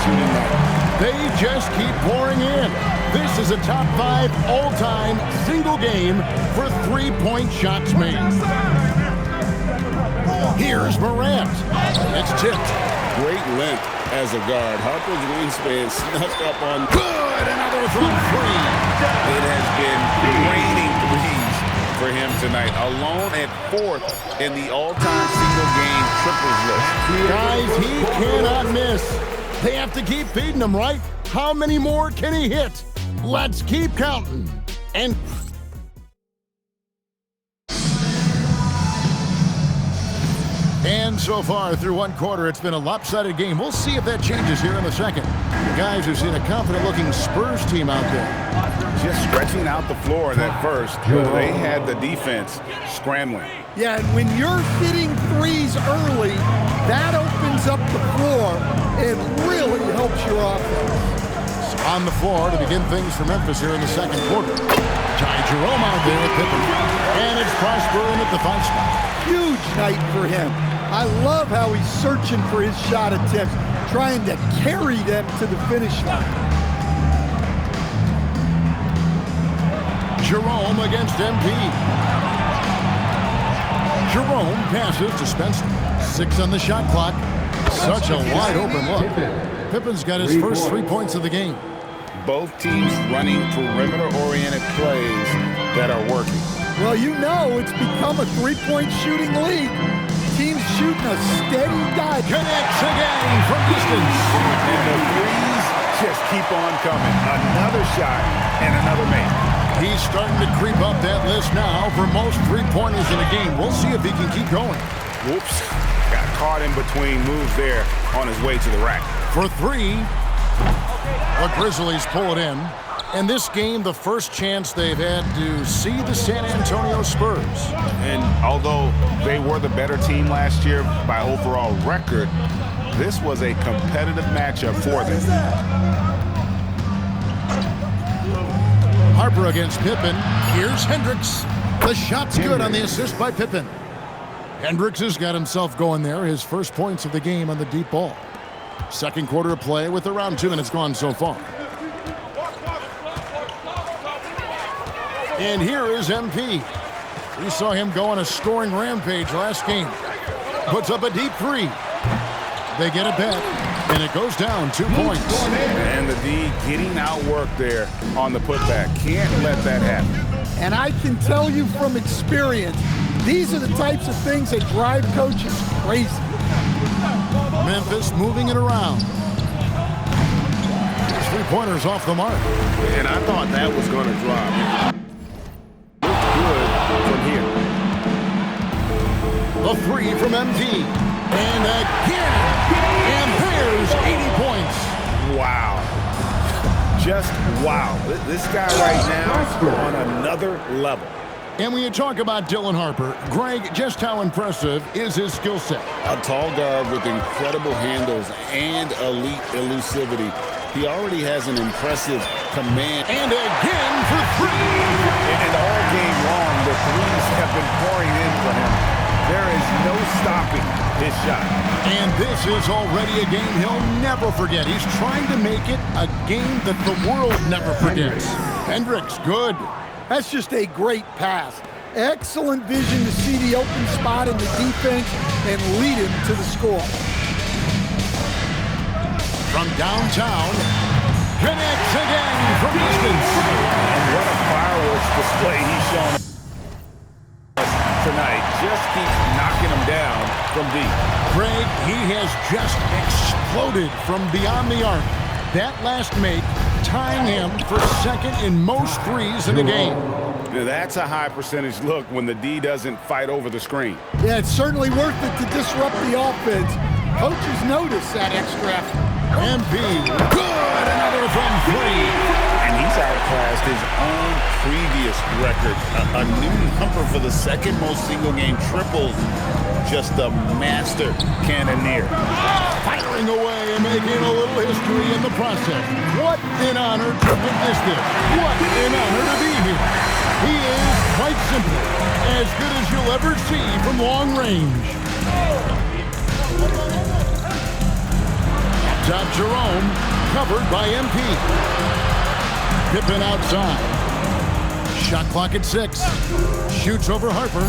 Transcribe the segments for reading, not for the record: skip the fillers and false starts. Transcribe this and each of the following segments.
shooting night. They just keep pouring in. This is a top 5 all-time single game for three-point shots made. Here's Morant. It's tipped. Great length as a guard. Harper's wingspan snuck up on. Good, another from three. It has been raining threes for him tonight. Alone at 4th in the all-time single game triples list. Guys, he cannot miss. They have to keep feeding him, right? How many more can he hit? Let's keep counting. And so far through one quarter, it's been a lopsided game. We'll see if that changes here in the second. The guys have seen a confident-looking Spurs team out there. Just stretching out the floor in that first. They had the defense scrambling. Yeah, and when you're hitting threes early, that opens up the floor and really helps your offense. On the floor to begin things for Memphis here in the second quarter. Ty Jerome out there at Pippen. And it's Prosper in at the 5 spot. Huge night for him. I love how he's searching for his shot attempts, trying to carry them to the finish line. Jerome against MP. Jerome passes to Spencer. 6 on the shot clock. Such a wide open look. Pippen's got his first 3 points of the game. Both teams running perimeter-oriented plays that are working. Well, you know it's become a three-point shooting league. Teams shooting a steady dive. Connects again from distance. And the threes just keep on coming. Another shot and another make. He's starting to creep up that list now for most three-pointers in a game. We'll see if he can keep going. Whoops. Got caught in between moves there on his way to the rack. For 3, the Grizzlies pull it in. And this game, the first chance they've had to see the San Antonio Spurs. And although they were the better team last year by overall record, this was a competitive matchup for them. Harper against Pippen. Here's Hendricks. The shot's good on the assist by Pippen. Hendricks has got himself going there. His first points of the game on the deep ball. Second quarter of play with around 2 minutes gone so far. And here is MP. We saw him go on a scoring rampage last game. Puts up a deep 3. They get it back, and it goes down 2 points. And the D getting outworked there on the putback. Can't let that happen. And I can tell you from experience, these are the types of things that drive coaches crazy. Memphis moving it around. 3-pointers off the mark. And I thought that was going to drop. Good from here. The 3 from MT. And again. And there's 80 points. Wow. Just wow. This guy right now on another level. And when you talk about Dylan Harper, Greg, just how impressive is his skill set? A tall guard with incredible handles and elite elusivity. He already has an impressive command. And again for 3. And all game long, the threes have been pouring in for him. There is no stopping his shot. And this is already a game he'll never forget. He's trying to make it a game that the world never forgets. Hendricks, good. That's just a great pass. Excellent vision to see the open spot in the defense and lead him to the score. From downtown, connects again from distance. And what a fireworks display he's shown tonight. Just keeps knocking him down from deep. Greg, he has just exploded from beyond the arc. That last make tying him for second in most threes in the game. Now that's a high percentage look when the D doesn't fight over the screen. Yeah, it's certainly worth it to disrupt the offense. Coaches notice that extra effort. MP, good, another from 3. And he's outclassed his own previous record. A new number for the second most single-game triples. Just a master cannoneer. Firing away and making a little history in the process. What an honor to witness this. What an honor to be here. He is, quite simply, as good as you'll ever see from long range. top Jerome, covered by MP. Pippen outside. Shot clock at 6. Shoots over Harper.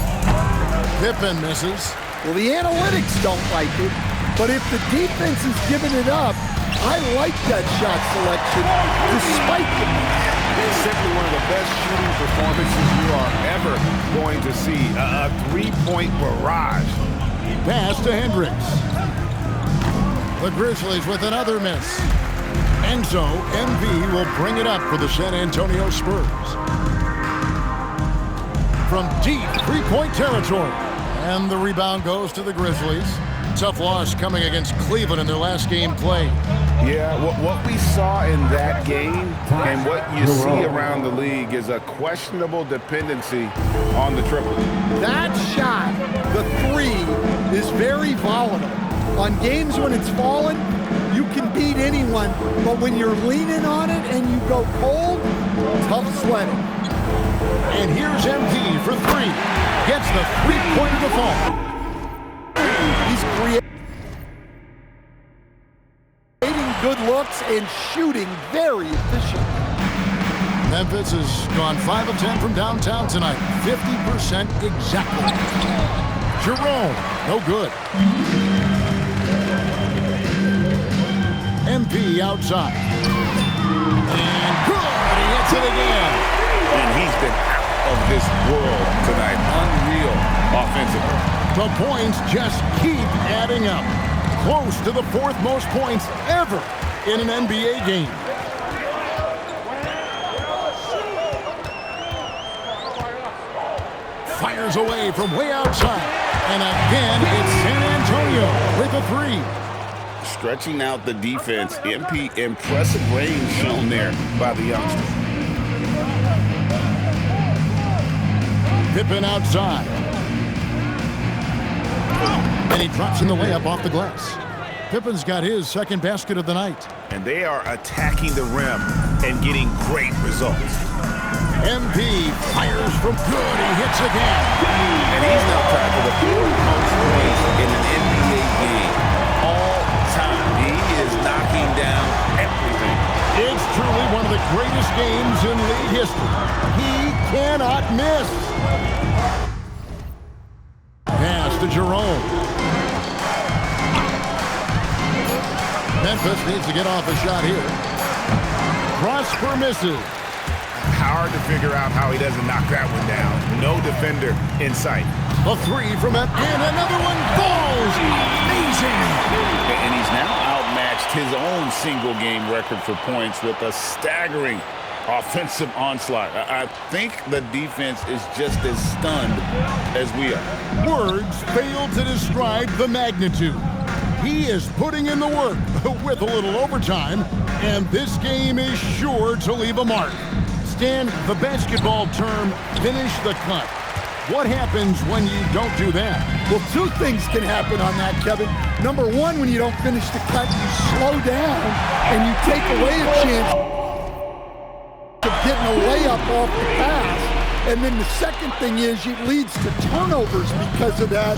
Pippen misses. Well, the analytics don't like it, but if the defense is giving it up, I like that shot selection despite the miss. It's simply one of the best shooting performances you are ever going to see. A three-point barrage. Pass to Hendricks. The Grizzlies with another miss. And so, MV will bring it up for the San Antonio Spurs. From deep three-point territory. And the rebound goes to the Grizzlies. Tough loss coming against Cleveland in their last game played. Yeah, what we saw in that game and what you see around the league is a questionable dependency on the triple. That shot, the three, is very volatile. On games when it's falling, you can beat anyone, but when you're leaning on it and you go cold, tough sledding. And here's MP for 3. Gets the three-pointer to fall. He's creating good looks and shooting very efficient. Memphis has gone 5 of 10 from downtown tonight. 50% exactly. Jerome, no good. MP outside. And good! He hits it again. And he's been out of this world tonight. Unreal offensively. The points just keep adding up. Close to the 4th most points ever in an NBA game. Fires away from way outside. And again, it's San Antonio with a 3. Stretching out the defense. MP, impressive range shown there by the youngster. Pippen outside. And he drops in the layup off the glass. Pippen's got his second basket of the night. And they are attacking the rim and getting great results. MP fires from good. He hits again. And he's now tied for the 4th most points in an NBA game all time. He is knocking down everything. It's truly one of the greatest games in league history. He cannot miss. Pass to Jerome. Memphis needs to get off a shot here. Prosper misses. Hard to figure out how he doesn't knock that one down. No defender in sight. A 3 from Memphis. And another one falls. Amazing. And he's now outmatched his own single-game record for points with a staggering offensive onslaught. I think the defense is just as stunned as we are. Words fail to describe the magnitude. He is putting in the work with a little overtime, and this game is sure to leave a mark. Stan, the basketball term, finish the cut. What happens when you don't do that? Well, 2 things can happen on that, Kevin. Number 1, when you don't finish the cut, you slow down and you take away a chance of getting a layup off the pass. And then the second thing is it leads to turnovers because of that.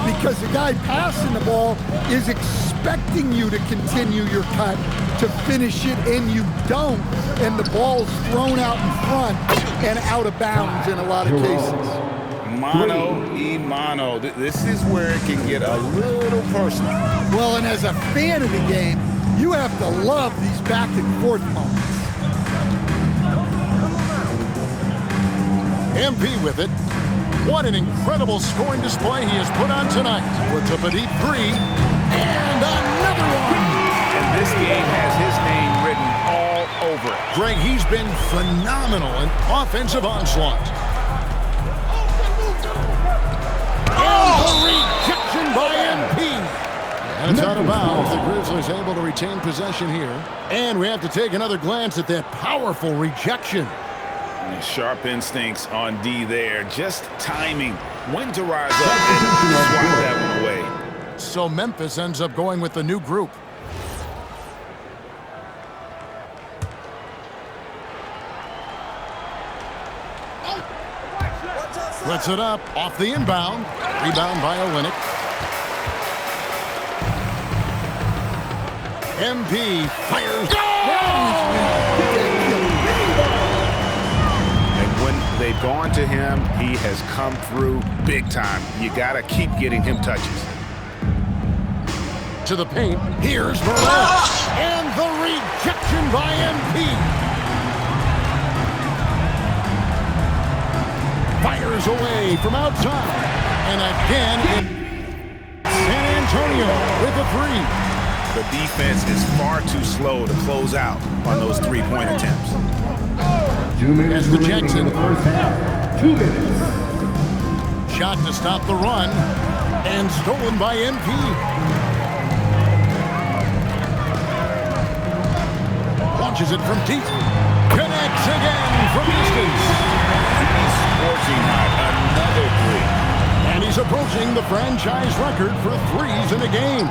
Because the guy passing the ball is expecting you to continue your cut, to finish it, and you don't. And the ball's thrown out in front and out of bounds in a lot of cases. Mano. This is where it can get a little personal. Well, and as a fan of the game, you have to love these back and forth moments. MP with it. What an incredible scoring display he has put on tonight. Puts up a deep 3. And another one. And this game has his name written all over it. Greg, he's been phenomenal in offensive onslaught. And the rejection by MP. And it's out of bounds. The Grizzlies able to retain possession here. And we have to take another glance at that powerful rejection. Sharp instincts on D there. Just timing when to rise up and swat that one away. So Memphis ends up going with the new group. Splits it up off the inbound. Rebound by Olynyk. MP fires. And when they've gone to him, he has come through big time. You got to keep getting him touches. To the paint. Here's Morel. And the rejection by MP. Fires away from outside. And again, San Antonio with a three. The defense is far too slow to close out on those three-point attempts. 2 minutes As the remaining Jackson. in the first half. 2 minutes. Shot to stop the run. And stolen by MP. Launches it from deep. Connects again from distance. He's scorching hot. Another three. And he's approaching the franchise record for threes in a game.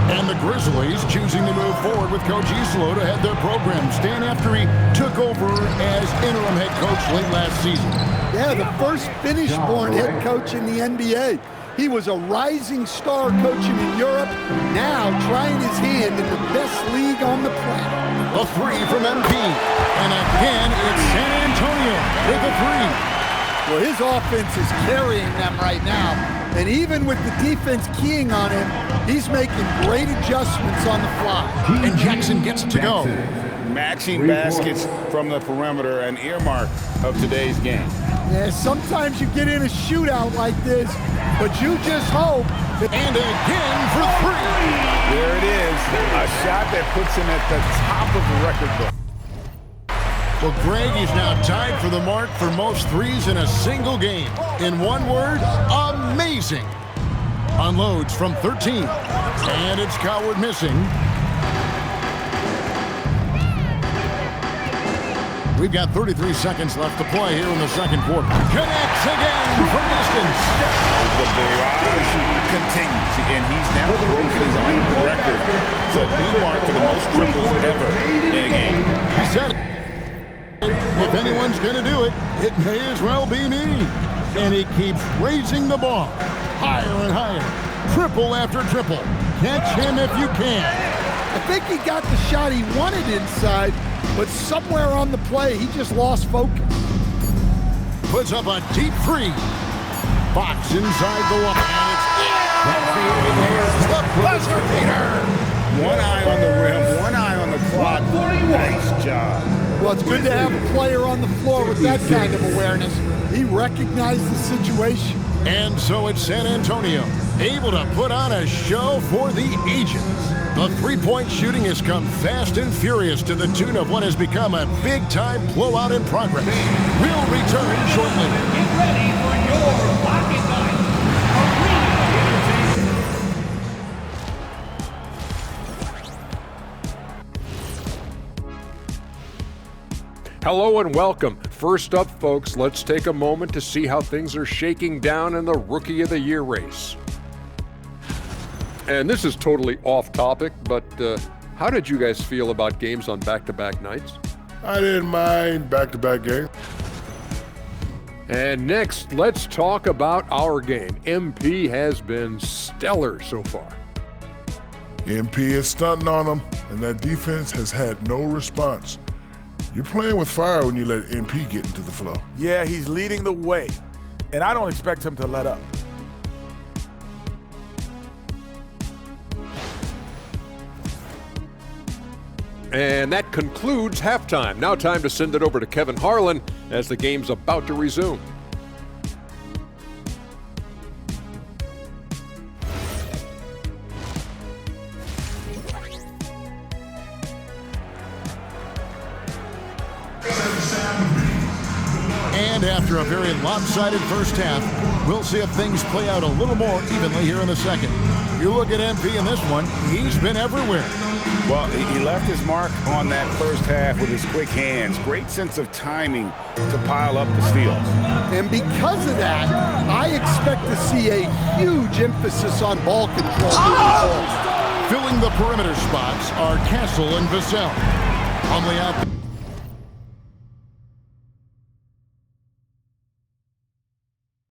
And the Grizzlies choosing to move forward with Coach Isolo to head their program. Stan, after he took over as interim head coach late last season. Yeah, the first Finnish-born head coach in the NBA. He was a rising star coaching in Europe, now trying his hand in the best league on the planet. A three from MP. And again, it's San Antonio with a three. Well, his offense is carrying them right now. And even with the defense keying on him, he's making great adjustments on the fly. And Jackson gets it to go. Matching baskets from the perimeter, an earmark of today's game. Yeah, sometimes you get in a shootout like this, but you just hope. And again for three. There it is, a shot that puts him at the top of the record book. Well, Greg is now tied for the mark for most threes in a single game. In one word, amazing. Unloads from 13. And it's Coward missing. We've got 33 seconds left to play here in the second quarter. Connects again from distance. The barrage continues, and he's now broken his own record. It's a new mark for the most triples ever in a game. He said it. If anyone's going to do it, it may as well be me. And he keeps raising the ball higher and higher. Triple after triple. Catch him if you can. I think he got the shot he wanted inside, but somewhere on the play, he just lost focus. Puts up a deep three. Fox inside the line. And it's the buzzer beater. One eye on the rim, one eye on the clock. Nice job. Well, it's good to have a player on the floor with that kind of awareness. He recognized the situation. And so it's San Antonio, able to put on a show for the ages. The three-point shooting has come fast and furious to the tune of what has become a big-time blowout in progress. We'll return shortly. Get ready for your Rocket Night Arena Entertainment. Hello and welcome. First up, folks, let's take a moment to see how things are shaking down in the Rookie of the Year race. And this is totally off topic, but how did you guys feel about games on back-to-back nights? I didn't mind back-to-back games. And next, let's talk about our game. MP has been stellar so far. MP is stunting on them, and that defense has had no response. You're playing with fire when you let MP get into the flow. Yeah, he's leading the way, and I don't expect him to let up. And that concludes halftime. Now time to send it over to Kevin Harlan as the game's about to resume. And after a very lopsided first half, we'll see if things play out a little more evenly here in the second. You look at MP in this one, he's been everywhere. Well, he left his mark on that first half with his quick hands. Great sense of timing to pile up the steals. And because of that, I expect to see a huge emphasis on ball control. Filling the perimeter spots are Castle and Vassell. On the out.